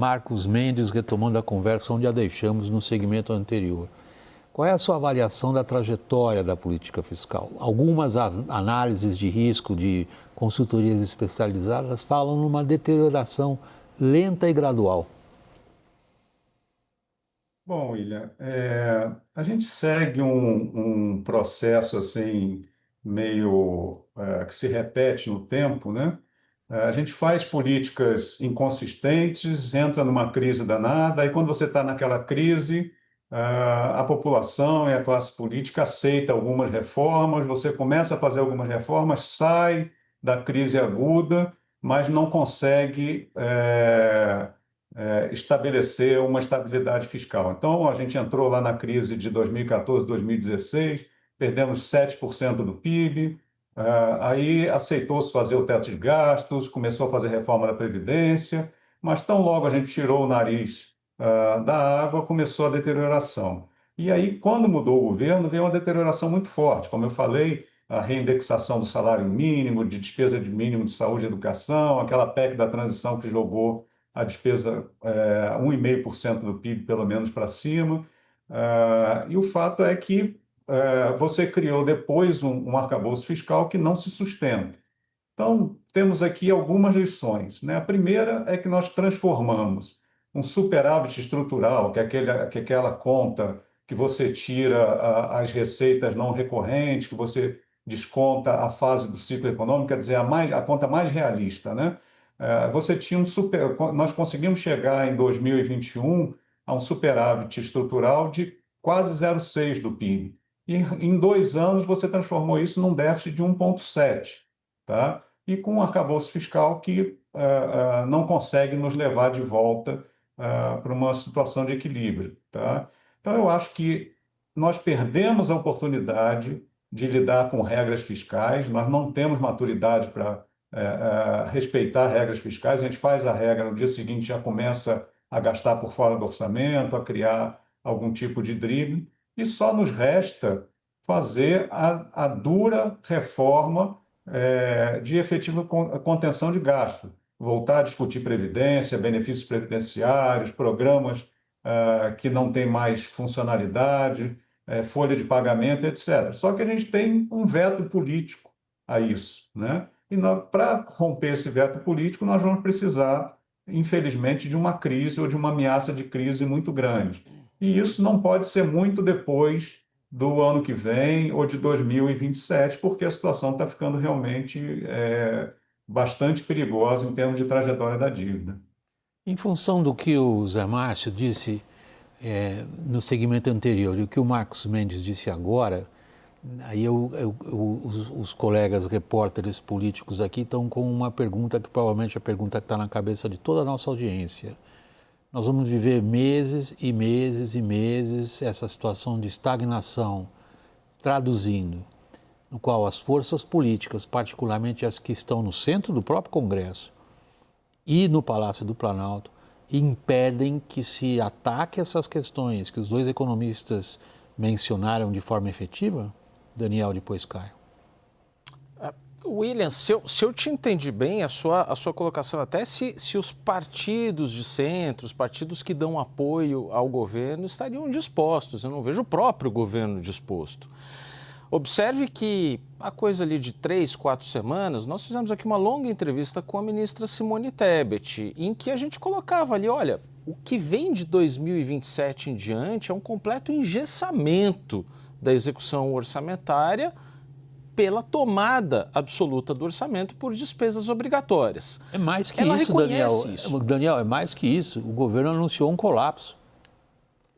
Marcos Mendes, retomando a conversa onde a deixamos no segmento anterior. Qual é a sua avaliação da trajetória da política fiscal? Algumas análises de risco de consultorias especializadas falam numa deterioração lenta e gradual. Bom, William, a gente segue um processo assim meio que se repete no tempo, né? A gente faz políticas inconsistentes, entra numa crise danada, e quando você está naquela crise, a população e a classe política aceita algumas reformas, você começa a fazer algumas reformas, sai da crise aguda, mas não consegue estabelecer uma estabilidade fiscal. Então, a gente entrou lá na crise de 2014, 2016, perdemos 7% do PIB, aí aceitou-se fazer o teto de gastos, começou a fazer reforma da Previdência, mas tão logo a gente tirou o nariz da água, começou a deterioração. E aí, quando mudou o governo, veio uma deterioração muito forte. Como eu falei, a reindexação do salário mínimo, de despesa de mínimo de saúde e educação, aquela PEC da transição que jogou a despesa 1,5% do PIB, pelo menos, para cima. E o fato é que você criou depois um arcabouço fiscal que não se sustenta. Então, temos aqui algumas lições, né? A primeira é que nós transformamos um superávit estrutural, que é aquela conta que você tira as receitas não recorrentes, que você desconta a fase do ciclo econômico, quer dizer, a conta mais realista, né? Você tinha nós conseguimos chegar em 2021 a um superávit estrutural de quase 0,6 do PIB. E em 2 anos você transformou isso num déficit de 1,7, tá? E com um arcabouço fiscal que não consegue nos levar de volta para uma situação de equilíbrio, tá? Então, eu acho que nós perdemos a oportunidade de lidar com regras fiscais, nós não temos maturidade para respeitar regras fiscais, a gente faz a regra, no dia seguinte já começa a gastar por fora do orçamento, a criar algum tipo de drible, e só nos resta fazer a dura reforma de efetiva contenção de gasto, voltar a discutir previdência, benefícios previdenciários, programas que não têm mais funcionalidade, folha de pagamento, etc. Só que a gente tem um veto político a isso, né? E para romper esse veto político, nós vamos precisar, infelizmente, de uma crise ou de uma ameaça de crise muito grande. E isso não pode ser muito depois do ano que vem ou de 2027, porque a situação está ficando realmente bastante perigosa em termos de trajetória da dívida. Em função do que o Zé Márcio disse no segmento anterior e o que o Marcos Mendes disse agora, aí os colegas repórteres políticos aqui estão com uma pergunta que provavelmente é a pergunta que está na cabeça de toda a nossa audiência. Nós vamos viver meses e meses e meses essa situação de estagnação, traduzindo, no qual as forças políticas, particularmente as que estão no centro do próprio Congresso e no Palácio do Planalto, impedem que se ataque essas questões que os dois economistas mencionaram de forma efetiva? Daniel, depois Caio. William, se eu te entendi bem, a sua colocação, até se os partidos de centro, os partidos que dão apoio ao governo estariam dispostos, eu não vejo o próprio governo disposto. Observe que há coisa ali de 3, 4 semanas, nós fizemos aqui uma longa entrevista com a ministra Simone Tebet, em que a gente colocava ali, olha, o que vem de 2027 em diante é um completo engessamento da execução orçamentária pela tomada absoluta do orçamento por despesas obrigatórias. É mais que Ela isso, reconhece isso. Daniel, é mais que isso. O governo anunciou um colapso.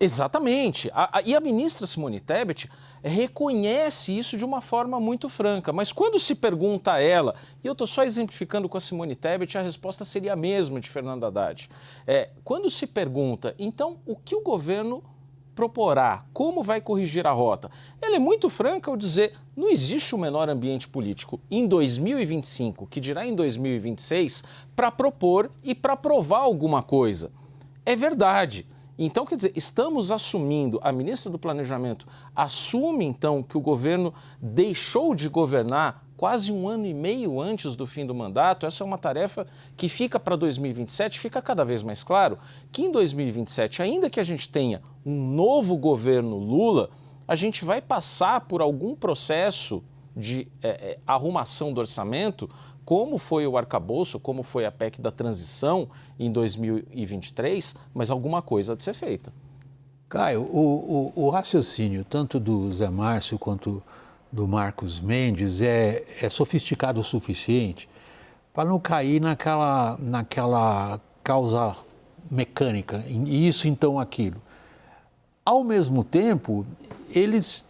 Exatamente. E a ministra Simone Tebet reconhece isso de uma forma muito franca. Mas quando se pergunta a ela, e eu estou só exemplificando com a Simone Tebet, a resposta seria a mesma de Fernando Haddad. Quando se pergunta, então, o que o governo proporá, como vai corrigir a rota? Ela é muito franca ao dizer, não existe o menor ambiente político em 2025, que dirá em 2026, para propor e para provar alguma coisa. É verdade. Então, quer dizer, estamos assumindo, a ministra do Planejamento assume, então, que o governo deixou de governar quase 1 ano e meio antes do fim do mandato. Essa é uma tarefa que fica para 2027, fica cada vez mais claro que em 2027, ainda que a gente tenha um novo governo Lula, a gente vai passar por algum processo de arrumação do orçamento, como foi o arcabouço, como foi a PEC da transição em 2023, mas alguma coisa há de ser feita. Caio, o raciocínio tanto do Zé Márcio quanto do Marcos Mendes é sofisticado o suficiente para não cair naquela causa mecânica, isso então aquilo. Ao mesmo tempo, eles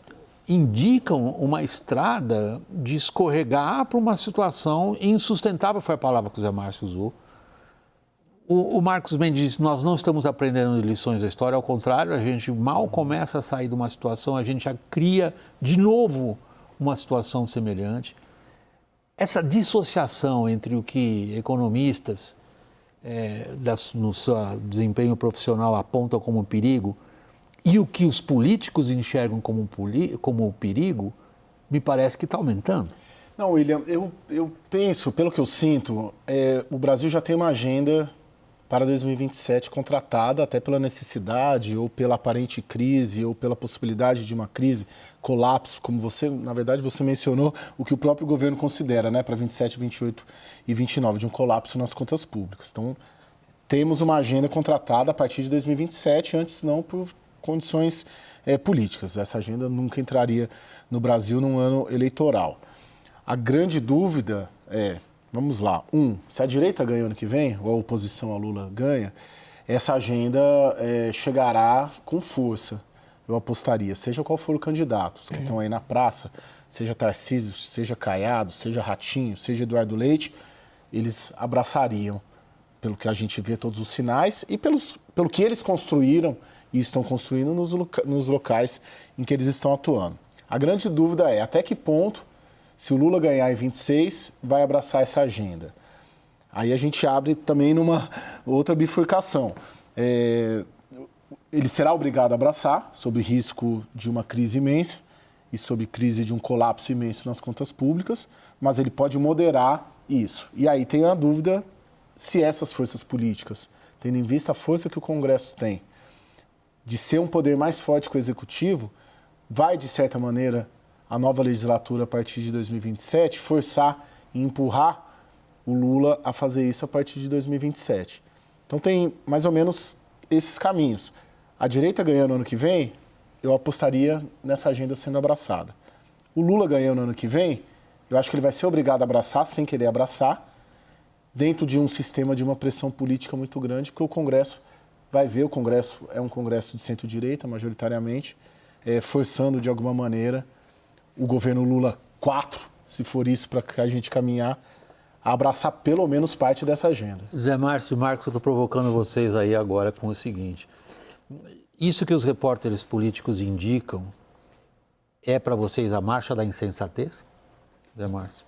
indicam uma estrada de escorregar para uma situação insustentável, foi a palavra que o Zé Márcio usou. O Marcos Mendes disse, nós não estamos aprendendo lições da história, ao contrário, a gente mal começa a sair de uma situação, a gente já cria de novo uma situação semelhante. Essa dissociação entre o que economistas no seu desempenho profissional apontam como perigo e o que os políticos enxergam como perigo, me parece que está aumentando. Não, William, eu penso, pelo que eu sinto, o Brasil já tem uma agenda para 2027 contratada, até pela necessidade, ou pela aparente crise, ou pela possibilidade de uma crise, colapso, como você, na verdade, você mencionou o que o próprio governo considera, né, para 27, 28 e 29, de um colapso nas contas públicas. Então, temos uma agenda contratada a partir de 2027, antes não por condições políticas. Essa agenda nunca entraria no Brasil num ano eleitoral. A grande dúvida é, vamos lá, se a direita ganha ano que vem, ou a oposição a Lula ganha, essa agenda chegará com força, eu apostaria, seja qual for o candidato, os que estão aí na praça, seja Tarcísio, seja Caiado, seja Ratinho, seja Eduardo Leite, eles abraçariam, pelo que a gente vê todos os sinais e pelo que eles construíram e estão construindo nos locais em que eles estão atuando. A grande dúvida é até que ponto, se o Lula ganhar em 26, vai abraçar essa agenda. Aí a gente abre também numa outra bifurcação. Ele será obrigado a abraçar, sob risco de uma crise imensa e sob crise de um colapso imenso nas contas públicas, mas ele pode moderar isso. E aí tem a dúvida se essas forças políticas, tendo em vista a força que o Congresso tem, de ser um poder mais forte que o Executivo, vai, de certa maneira, a nova legislatura a partir de 2027 forçar e empurrar o Lula a fazer isso a partir de 2027. Então tem mais ou menos esses caminhos. A direita ganhando ano que vem, eu apostaria nessa agenda sendo abraçada. O Lula ganhando ano que vem, eu acho que ele vai ser obrigado a abraçar, sem querer abraçar, dentro de um sistema de uma pressão política muito grande, porque o Congresso vai ver, o Congresso é um Congresso de centro-direita, majoritariamente, forçando de alguma maneira o governo Lula 4, se for isso para a gente caminhar, a abraçar pelo menos parte dessa agenda. Zé Márcio e Marcos, eu estou provocando vocês aí agora com o seguinte. Isso que os repórteres políticos indicam é para vocês a marcha da insensatez, Zé Márcio?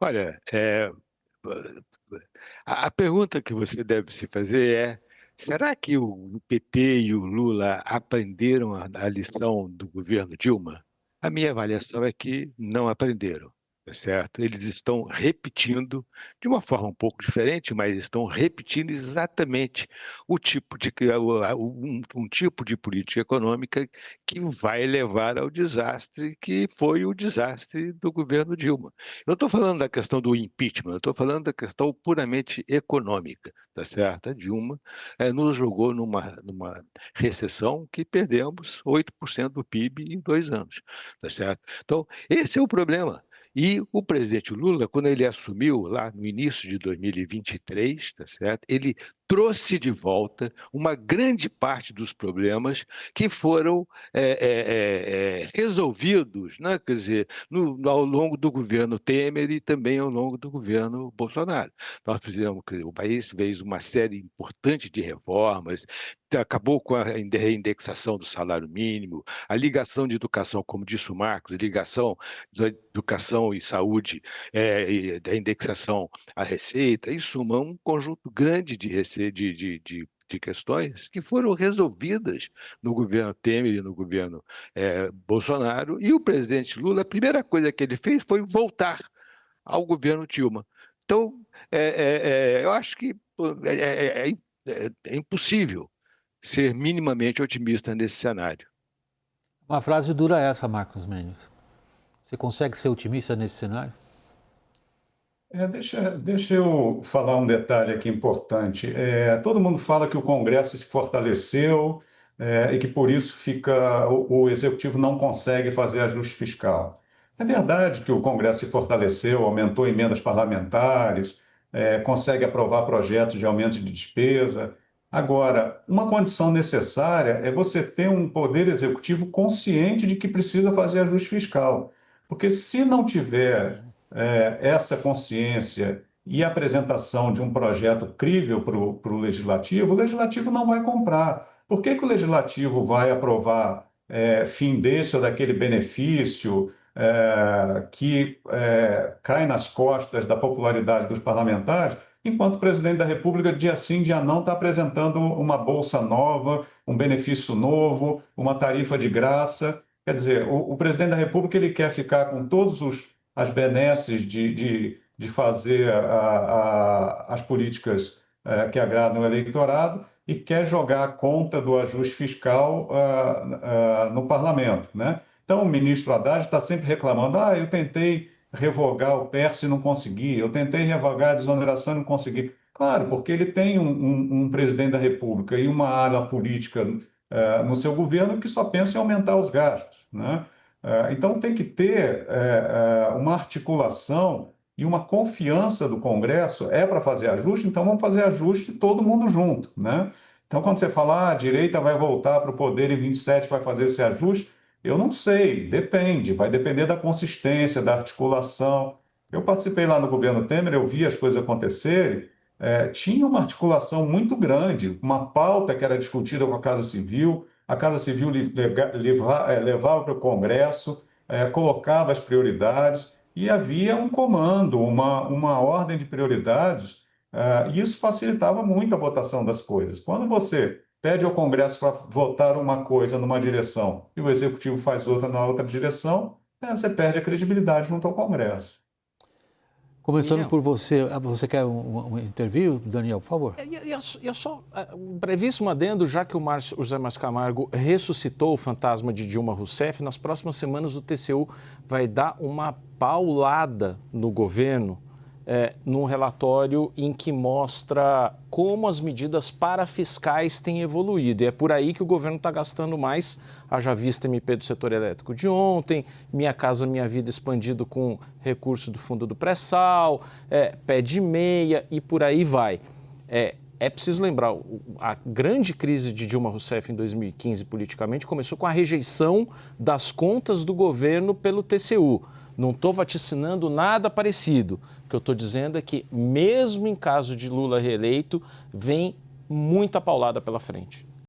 Olha, a pergunta que você deve se fazer é: será que o PT e o Lula aprenderam a lição do governo Dilma? A minha avaliação é que não aprenderam, tá certo? Eles estão repetindo, de uma forma um pouco diferente, mas estão repetindo exatamente o tipo de um tipo de política econômica que vai levar ao desastre que foi o desastre do governo Dilma. Eu não estou falando da questão do impeachment, eu estou falando da questão puramente econômica, tá certo? A Dilma nos jogou numa recessão que perdemos 8% do PIB em 2 anos, tá certo? Então, esse é o problema. E o presidente Lula, quando ele assumiu lá no início de 2023, tá certo? Ele trouxe de volta uma grande parte dos problemas que foram resolvidos, né? Quer dizer, ao longo do governo Temer e também ao longo do governo Bolsonaro. Nós fizemos, o país fez uma série importante de reformas, acabou com a reindexação do salário mínimo, a ligação de educação, como disse o Marcos, a ligação da educação e saúde, e da indexação à receita, em suma, um conjunto grande de de questões que foram resolvidas no governo Temer e no governo Bolsonaro, e o presidente Lula, a primeira coisa que ele fez foi voltar ao governo Dilma. Então, eu acho que é impossível ser minimamente otimista nesse cenário. Uma frase dura essa, Marcos Mendes. Você consegue ser otimista nesse cenário? Deixa eu falar um detalhe aqui importante. Todo mundo fala que o Congresso se fortaleceu, e que por isso o Executivo não consegue fazer ajuste fiscal. É verdade que o Congresso se fortaleceu, aumentou emendas parlamentares, consegue aprovar projetos de aumento de despesa. Agora, uma condição necessária é você ter um poder executivo consciente de que precisa fazer ajuste fiscal. Porque se não tiver essa consciência e a apresentação de um projeto crível para o legislativo não vai comprar. Por que o legislativo vai aprovar fim desse ou daquele benefício que cai nas costas da popularidade dos parlamentares, enquanto o presidente da República, dia sim, dia não, está apresentando uma bolsa nova, um benefício novo, uma tarifa de graça? Quer dizer, o presidente da República ele quer ficar com todos as benesses de fazer as políticas que agradam o eleitorado e quer jogar a conta do ajuste fiscal no parlamento, né? Então, o ministro Haddad está sempre reclamando: eu tentei revogar o PERSE e não consegui, eu tentei revogar a desoneração e não consegui. Claro, porque ele tem um presidente da República e uma ala política no seu governo que só pensa em aumentar os gastos, né? Então, tem que ter uma articulação e uma confiança do Congresso. É para fazer ajuste, então vamos fazer ajuste todo mundo junto, né? Então, quando você fala a direita vai voltar para o poder em 27, vai fazer esse ajuste, eu não sei, depende, vai depender da consistência, da articulação. Eu participei lá no governo Temer, eu vi as coisas acontecerem, tinha uma articulação muito grande, uma pauta que era discutida com a Casa Civil levava para o Congresso, colocava as prioridades e havia um comando, uma ordem de prioridades, e isso facilitava muito a votação das coisas. Quando você pede ao Congresso para votar uma coisa numa direção e o Executivo faz outra na outra direção, você perde a credibilidade junto ao Congresso. Começando Daniel. por você, você quer um interview, Daniel, por favor? E só um brevíssimo adendo, já que o José Márcio Camargo ressuscitou o fantasma de Dilma Rousseff, nas próximas semanas o TCU vai dar uma paulada no governo num relatório em que mostra como as medidas parafiscais têm evoluído. E é por aí que o governo está gastando mais, haja vista MP do setor elétrico de ontem, Minha Casa Minha Vida expandido com recurso do fundo do pré-sal, pé de meia e por aí vai. É preciso lembrar, a grande crise de Dilma Rousseff em 2015 politicamente começou com a rejeição das contas do governo pelo TCU. Não estou vaticinando nada parecido. O que eu estou dizendo é que, mesmo em caso de Lula reeleito, vem muita paulada pela frente.